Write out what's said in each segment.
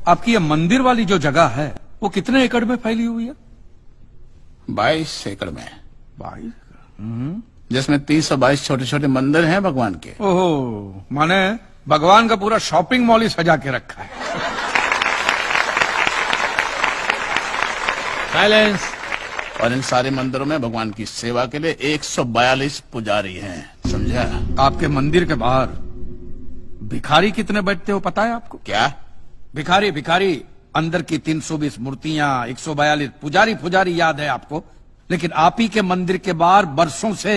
आपकी ये मंदिर वाली जो जगह है वो कितने एकड़ में फैली हुई है? 22 एकड़ में, 22। जिसमें 322 छोटे छोटे मंदिर हैं भगवान के। ओहो, माने भगवान का पूरा शॉपिंग मॉल ही सजा के रखा है। साइलेंस। और इन सारे मंदिरों में भगवान की सेवा के लिए 142 पुजारी हैं, समझा? आपके मंदिर के बाहर भिखारी कितने बैठते हो पता है आपको? क्या? भिखारी भिखारी अंदर की 320 मूर्तियां, 142 पुजारी याद है आपको, लेकिन आप ही के मंदिर के बाहर बरसों से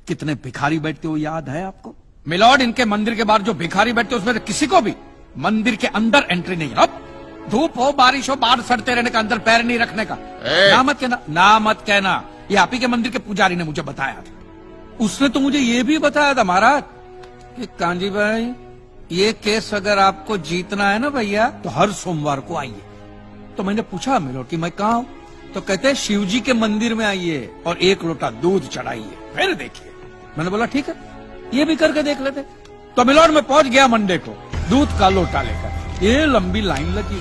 कितने भिखारी बैठते हो याद है आपको? मिलॉर्ड, इनके मंदिर के बाहर जो भिखारी बैठते हो उसमें किसी को भी मंदिर के अंदर एंट्री नहीं। अब धूप हो बारिश हो बाहर सड़ते रहने का, अंदर पैर नहीं रखने का। ना मत कहना, ना मत कहना। ये आप ही के मंदिर के पुजारी ने मुझे बताया था। उसने तो मुझे ये भी बताया था महाराज कि कांजी भाई, ये केस अगर आपको जीतना है ना भैया तो हर सोमवार को आइए। तो मैंने पूछा मिलॉर्ड कि मैं कहाँ हूं? तो कहते हैं शिव जी के मंदिर में आइए और 1 लोटा दूध चढ़ाइए, फिर देखिए। मैंने बोला ठीक है, ये भी करके देख लेते। तो मिलॉर्ड में पहुंच गया मंडे को दूध का लोटा लेकर। ये लंबी लाइन लगी,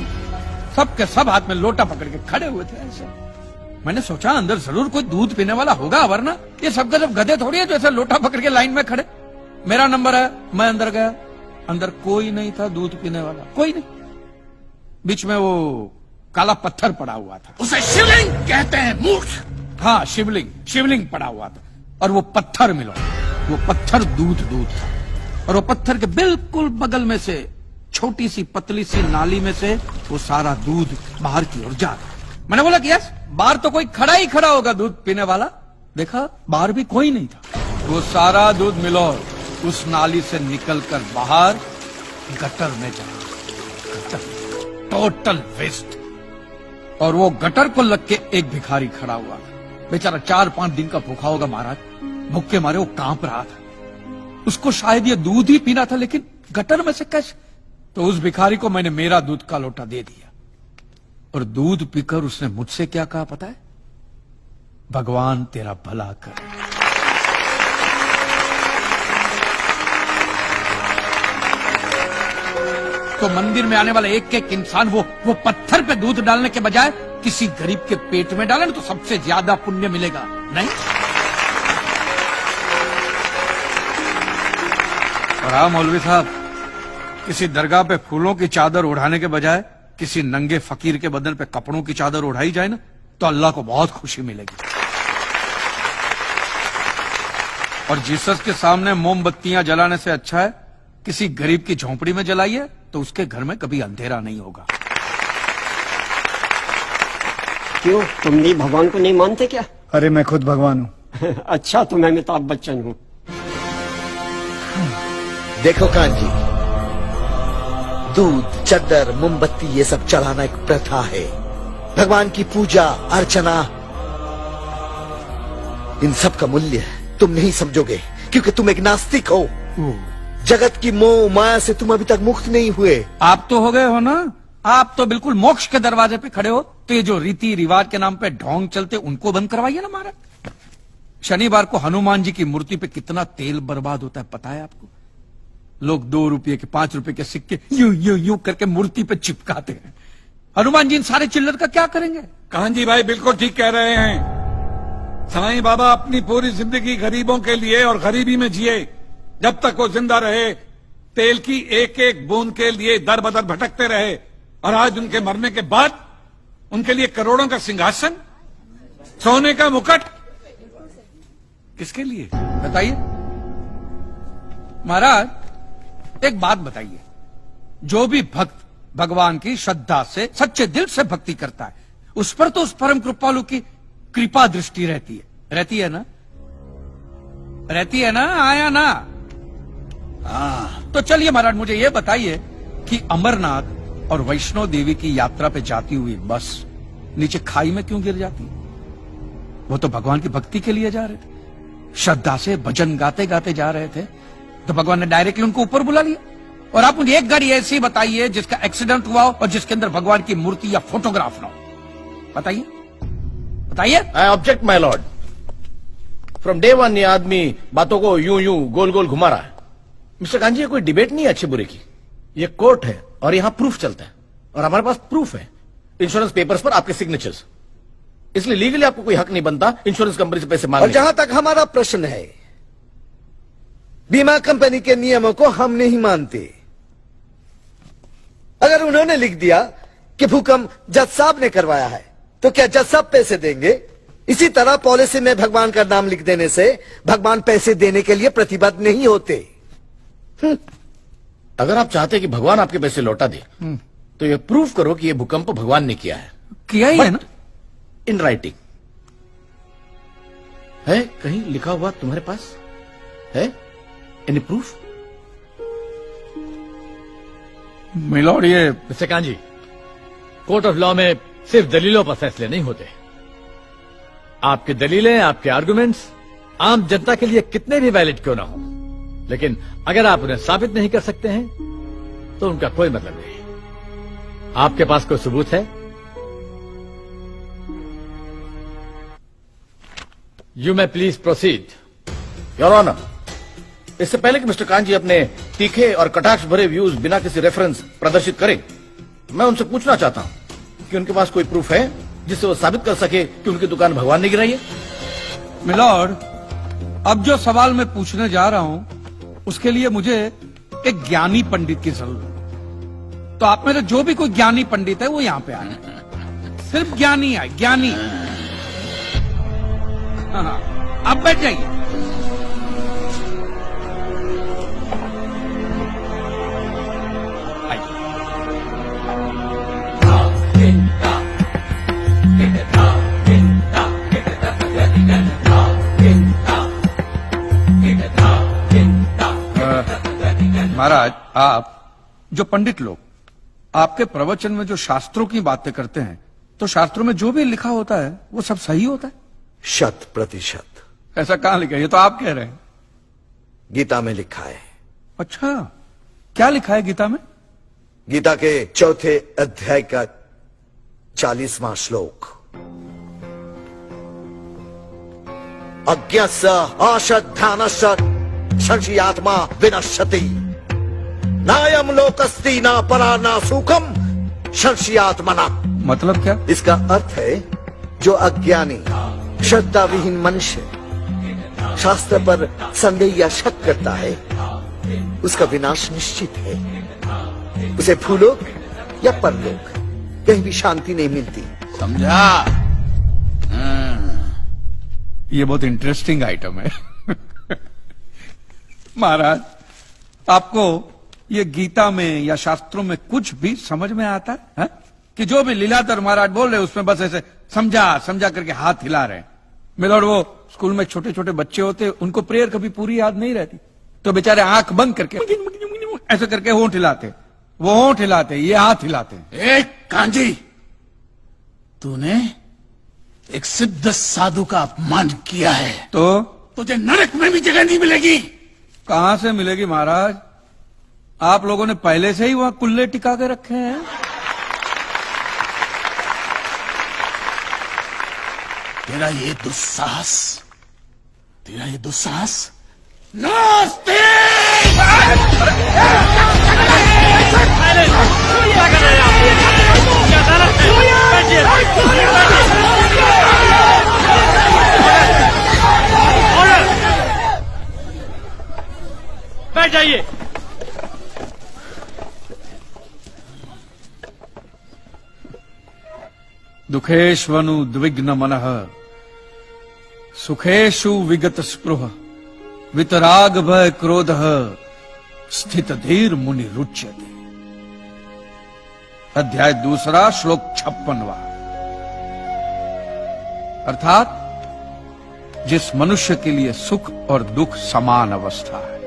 सबके सब हाथ में लोटा पकड़ के खड़े हुए थे ऐसे। मैंने सोचा अंदर जरूर कोई दूध पीने वाला होगा, वरना ये सबके सब गधे थोड़ी है जो ऐसे लोटा पकड़ के लाइन में खड़े। मेरा नंबर है, मैं अंदर गया, अंदर कोई नहीं था दूध पीने वाला, कोई नहीं। बीच में वो काला पत्थर पड़ा हुआ था, उसे शिवलिंग कहते हैं मूर्ख। हाँ शिवलिंग पड़ा हुआ था। और वो पत्थर मिलो, वो पत्थर दूध था। और वो पत्थर के बिल्कुल बगल में से छोटी सी पतली सी नाली में से वो सारा दूध बाहर की ओर जा रहा। मैंने बोला कि यस, बाहर तो कोई खड़ा ही खड़ा होगा दूध पीने वाला। देखा बाहर भी कोई नहीं था। वो सारा दूध मिलो उस नाली से निकलकर बाहर गटर में जा रहा, टोटल वेस्ट। और वो गटर को लग के एक भिखारी खड़ा हुआ था, बेचारा 4-5 दिन का भूखा होगा महाराज, भूख के मारे वो कांप रहा था। उसको शायद ये दूध ही पीना था, लेकिन गटर में से कैसे? तो उस भिखारी को मैंने मेरा दूध का लोटा दे दिया और दूध पीकर उसने मुझसे क्या कहा पता है? भगवान तेरा भला कर। तो मंदिर में आने वाला एक इंसान वो पत्थर पे दूध डालने के बजाय किसी गरीब के पेट में डाले तो सबसे ज्यादा पुण्य मिलेगा, नहीं? और हाँ मौलवी साहब, किसी दरगाह पे फूलों की चादर उड़ाने के बजाय किसी नंगे फकीर के बदन पे कपड़ों की चादर उड़ाई जाए ना तो अल्लाह को बहुत खुशी मिलेगी। और जीसस के सामने मोमबत्तियां जलाने से अच्छा है किसी गरीब की झोंपड़ी में जलाइए, तो उसके घर में कभी अंधेरा नहीं होगा। क्यों, तुम भी भगवान को नहीं मानते क्या? अरे मैं खुद भगवान हूँ। अच्छा, तो मैं अमिताभ बच्चन हूँ। देखो कांजी, दूध, चद्दर, मोमबत्ती ये सब चढ़ाना एक प्रथा है। भगवान की पूजा अर्चना, इन सब का मूल्य तुम नहीं समझोगे क्योंकि तुम एक नास्तिक हो। जगत की मोह माया से तुम अभी तक मुक्त नहीं हुए। आप तो हो गए हो ना, आप तो बिल्कुल मोक्ष के दरवाजे पे खड़े हो। तो ये जो रीति रिवाज के नाम पे ढोंग चलते उनको बंद करवाइए ना महाराज। शनिवार को हनुमान जी की मूर्ति पे कितना तेल बर्बाद होता है पता है आपको? लोग 2 रुपये के 5 रुपए के सिक्के यूं करके मूर्ति पे चिपकाते हैं। हनुमान जी इन सारे चिल्लर का क्या करेंगे? कांजी भाई बिल्कुल ठीक कह रहे हैं। साईं बाबा अपनी पूरी जिंदगी गरीबों के लिए और गरीबी में जिए। जब तक वो जिंदा रहे तेल की एक एक बूंद के लिए दर बदर भटकते रहे, और आज उनके मरने के बाद उनके लिए करोड़ों का सिंहासन, सोने का मुकुट, किसके लिए बताइए महाराज। एक बात बताइए, जो भी भक्त भगवान की श्रद्धा से सच्चे दिल से भक्ति करता है उस पर तो उस परम कृपालु की कृपा दृष्टि रहती है ना? रहती है ना? आया ना? तो चलिए महाराज मुझे ये बताइए कि अमरनाथ और वैष्णो देवी की यात्रा पे जाती हुई बस नीचे खाई में क्यों गिर जाती? वो तो भगवान की भक्ति के लिए जा रहे थे, श्रद्धा से भजन गाते गाते जा रहे थे, तो भगवान ने डायरेक्टली उनको ऊपर बुला लिया। और आप मुझे एक गाड़ी ऐसी बताइए जिसका एक्सीडेंट हुआ हो और जिसके अंदर भगवान की मूर्ति या फोटोग्राफ ना हो। बताइए बताइए। I object my Lord. From day one ये आदमी बातों को यूं गोल गोल घुमा रहा है। मिस्टर कांजी, ये कोई डिबेट नहीं है अच्छे बुरे की, ये कोर्ट है और यहां प्रूफ चलता है। और हमारे पास प्रूफ है, इंश्योरेंस पेपर्स पर आपके सिग्नेचर्स। इसलिए लीगली आपको कोई हक नहीं बनता इंश्योरेंस कंपनी से पैसे और मांगने का। जहां तक हमारा प्रश्न है, बीमा कंपनी के नियमों को हम नहीं मानते। अगर उन्होंने लिख दिया कि भूकंप जज साहब ने करवाया है, तो क्या जज साहब पैसे देंगे? इसी तरह पॉलिसी में भगवान का नाम लिख देने से भगवान पैसे देने के लिए प्रतिबद्ध नहीं होते। अगर आप चाहते कि भगवान आपके पैसे लौटा दे, तो ये प्रूफ करो कि ये भूकंप भगवान ने किया है, किया ही है ना। In writing. है कहीं लिखा हुआ तुम्हारे पास? है एनी प्रूफ? मिलॉर्ड, ये mister kanji, court of law में सिर्फ दलीलों पर फैसले नहीं होते। आपकी दलीलें, आपके आर्गुमेंट्स आम जनता के लिए कितने भी वैलिड क्यों ना हो, लेकिन अगर आप उन्हें साबित नहीं कर सकते हैं तो उनका कोई मतलब नहीं। आपके पास कोई सबूत है? You may please proceed. Your honour, इससे पहले कि मिस्टर कांजी अपने तीखे और कटाक्ष भरे व्यूज बिना किसी रेफरेंस प्रदर्शित करें, मैं उनसे पूछना चाहता हूं कि उनके पास कोई प्रूफ है जिससे वो साबित कर सके कि उनकी दुकान भगवान ने गिराई है। मिलॉर्ड, अब जो सवाल मैं पूछने जा रहा हूं उसके लिए मुझे एक ज्ञानी पंडित की जरूरत है। तो आप में से जो भी कोई ज्ञानी पंडित है वो यहां पे आए। सिर्फ ज्ञानी है, ज्ञानी। हाँ, आप बैठ जाइए। महाराज, आप जो पंडित लोग आपके प्रवचन में जो शास्त्रों की बातें करते हैं, तो शास्त्रों में जो भी लिखा होता है वो सब सही होता है? 100%। ऐसा कहां लिखा है? ये तो आप कह रहे हैं। गीता में लिखा है। अच्छा, क्या लिखा है गीता में? गीता के 4थे अध्याय का 40वां श्लोक। अज्ञस्य अश्रद्धानस्य संशयात्मा विनश्यति, नायम लोकस्ति न परा न सुखम संशयात्मना। मतलब क्या? इसका अर्थ है, जो अज्ञानी श्रद्धा विहीन मनुष्य शास्त्र पर संदेह या शक करता है, उसका विनाश निश्चित है। उसे भूलोक या परलोक कहीं भी शांति नहीं मिलती। समझा? ये बहुत इंटरेस्टिंग आइटम है। महाराज, आपको ये गीता में या शास्त्रों में कुछ भी समझ में आता है? कि जो भी लीलाधर महाराज बोल रहे उसमें बस ऐसे समझा समझा करके हाथ हिला रहे हैं। मिलॉर्ड, वो स्कूल में छोटे छोटे बच्चे होते, उनको प्रेयर कभी पूरी याद नहीं रहती, तो बेचारे आंख बंद करके ऐसे करके होंठ हिलाते, वो होंठ हिलाते, ये हाथ हिलाते। एक कांजी, तूने एक सिद्ध साधु का अपमान किया है, तो तुझे नरक में भी जगह नहीं मिलेगी। कहां से मिलेगी महाराज? आप लोगों ने पहले से ही वहां कुल्ले टिका के रखे हैं। तेरा ये दुस्साहस नास्तिक! बैठ जाइए। दुखेष्वनु द्विग्न मनः सुखेषु विगत स्पृह वितराग भय क्रोध स्थित धीर मुनि रुच्यते। अध्याय 2 श्लोक 56वां। अर्थात जिस मनुष्य के लिए सुख और दुख समान अवस्था है,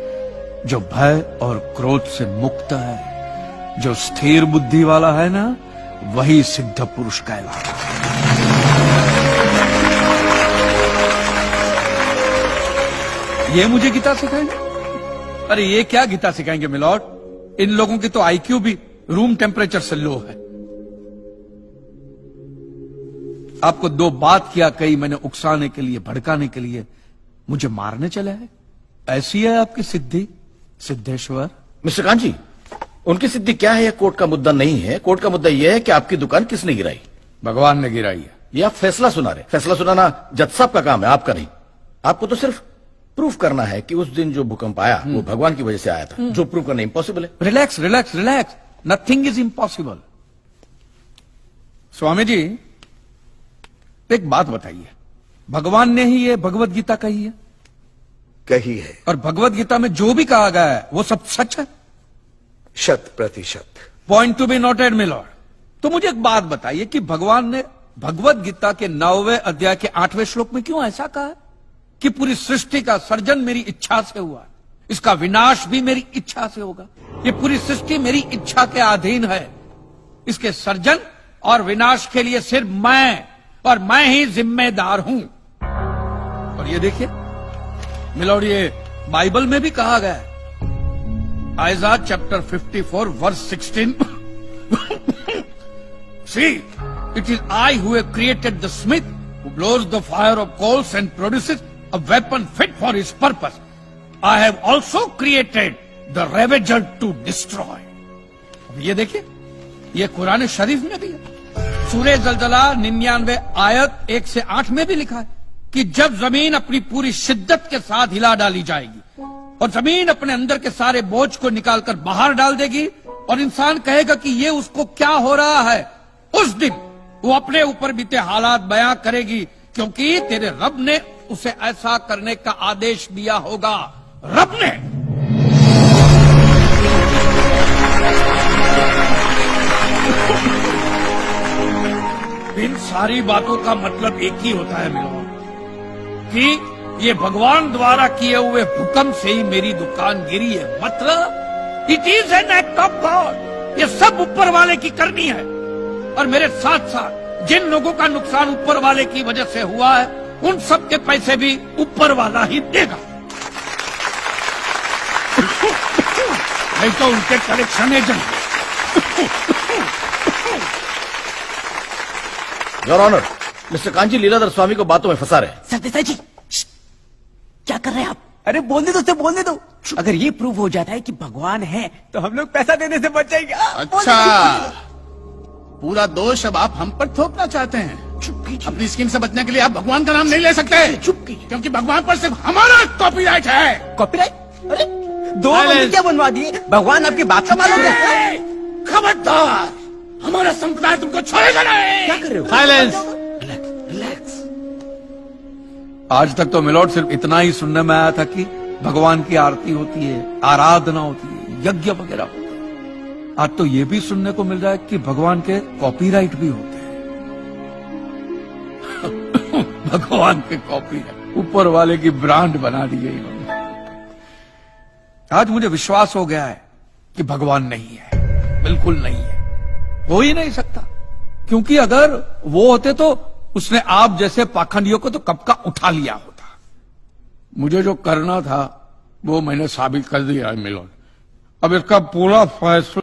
जो भय और क्रोध से मुक्त है, जो स्थिर बुद्धि वाला है ना, वही सिद्ध पुरुष कहलाता है। ये मुझे गीता सिखाएंगे? अरे ये क्या गीता सिखाएंगे मिलॉर्ड? इन लोगों की तो आईक्यू भी रूम टेम्परेचर से लो है। आपको 2 बात किया कही मैंने उकसाने के लिए, भड़काने के लिए, मुझे मारने चले हैं। ऐसी है आपकी सिद्धि सिद्धेश्वर? मिस्टर कांजी, उनकी सिद्धि क्या है, यह कोर्ट का मुद्दा नहीं है। कोर्ट का मुद्दा यह है कि आपकी दुकान किसने गिराई। भगवान ने गिराई है। ये आप फैसला सुना रहे। फैसला सुनाना जज साहब का काम है, आपका नहीं। आपको तो सिर्फ प्रूफ करना है कि उस दिन जो भूकंप आया वो भगवान की वजह से आया था, जो प्रूव करना इम्पॉसिबल है। Relax relax relax, nothing is impossible. Swami ji एक बात बताइए, भगवान ने ही ये भगवत गीता कही है कही है, और भगवत गीता में जो भी कहा गया है वो सब सच है? 100%। Point to be noted my lord. तो मुझे एक बात बताइए कि भगवान ने भगवत गीता के 9वें अध्याय के 8वें श्लोक में क्यों ऐसा कहा है कि पूरी सृष्टि का सर्जन मेरी इच्छा से हुआ, इसका विनाश भी मेरी इच्छा से होगा, ये पूरी सृष्टि मेरी इच्छा के अधीन है, इसके सर्जन और विनाश के लिए सिर्फ मैं और मैं ही जिम्मेदार हूं। और ये देखिए मिलॉर्ड, ये बाइबल में भी कहा गया है, Aiza chapter 54 verse 16 See, it is I who have created the smith who blows the fire of coals and produces a weapon fit for his purpose. I have also created the ravager to destroy. अब ये देखिए, ये कुरान शरीफ में भी है। सूरह जलजला 99 आयत 1 से 8 में भी लिखा है कि जब जमीन अपनी पूरी शिद्दत के साथ हिला डाली जाएगी और जमीन अपने अंदर के सारे बोझ को निकालकर बाहर डाल देगी और इंसान कहेगा कि ये उसको क्या हो रहा है, उस दिन वो अपने ऊपर बीते हालात बयां करेगी, क्योंकि तेरे रब ने उसे ऐसा करने का आदेश दिया होगा। रब ने। इन सारी बातों का मतलब एक ही होता है मिलो, कि ये भगवान द्वारा किए हुए हुक्म से ही मेरी दुकान गिरी है। मतलब it is an act of God. ये सब ऊपर वाले की करनी है, और मेरे साथ साथ जिन लोगों का नुकसान ऊपर वाले की वजह से हुआ है उन सब के पैसे भी ऊपर वाला ही देगा, नहीं तो उनके collection agent. Your honour, mister Kanchi Leeladhar Swami को बातों में फंसा रहे हैं। सरदेसाई जी, क्या कर रहे हैं आप? अरे बोलने दो, बोलने दो। अगर ये प्रूव हो जाता है कि भगवान है तो हम लोग पैसा देने से बच जाएंगे। अच्छा, पूरा दोष अब आप हम पर थोपना चाहते हैं। अपनी स्कीम से बचने के लिए आप भगवान का नाम नहीं ले सकते, क्योंकि भगवान पर सिर्फ हमारा कॉपीराइट है। कॉपीराइट? अरे 2 मंदिर क्या बनवा दिए? भगवान आपकी बात का मालूम है? खबरदार, हमारा संप्रदाय तुमको छोड़ेगा नहीं। क्या कर रहे हो? साइलेंस। रिलैक्स। आज तक तो मिलॉर्ड सिर्फ इतना ही सुनने में आया था कि भगवान की आरती होती है, आराधना होती है, यज्ञ वगैरह होता है। आज तो ये भी सुनने को मिल रहा है कि भगवान के कॉपीराइट भी होते हैं। भगवान के कॉपीराइट ऊपर वाले की ब्रांड बना दी गई। आज मुझे विश्वास हो गया है कि भगवान नहीं है, बिल्कुल नहीं है, हो ही नहीं सकता, क्योंकि अगर वो होते तो उसने आप जैसे पाखंडियों को तो कब का उठा लिया होता। मुझे जो करना था वो मैंने साबित कर दिया है मिलोन। अब इसका पूरा फैसला